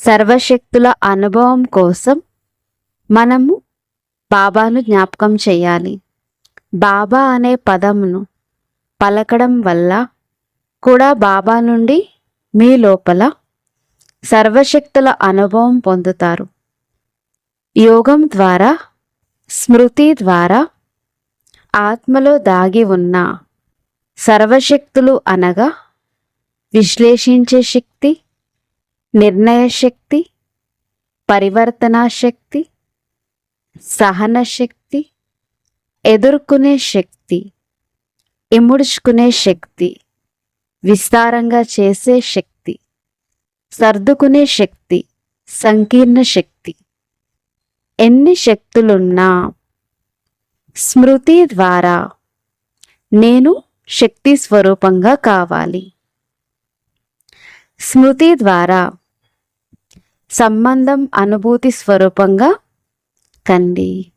సర్వశక్తుల అనుభవం కోసం మనము బాబాను జ్ఞాపకం చేయాలి. బాబా అనే పదమును పలకడం వల్ల కూడా బాబా నుండి మీ లోపల సర్వశక్తుల అనుభవం పొందుతారు. యోగం ద్వారా, స్మృతి ద్వారా ఆత్మలో దాగి ఉన్న సర్వశక్తులు అనగా విశ్లేషించే శక్తి, నిర్ణయ శక్తి, పరివర్తనా శక్తి, సహన శక్తి, ఎదుర్కొనే శక్తి, ఇముడ్చుకునే శక్తి, విస్తారంగా చేసే శక్తి, సర్దుకునే శక్తి, సంకీర్ణ శక్తి, ఎన్ని శక్తులున్నా స్మృతి ద్వారా నేను శక్తి స్వరూపంగా కావాలి. స్మృతి ద్వారా సంబంధం అనుభూతి స్వరూపంగా కండి.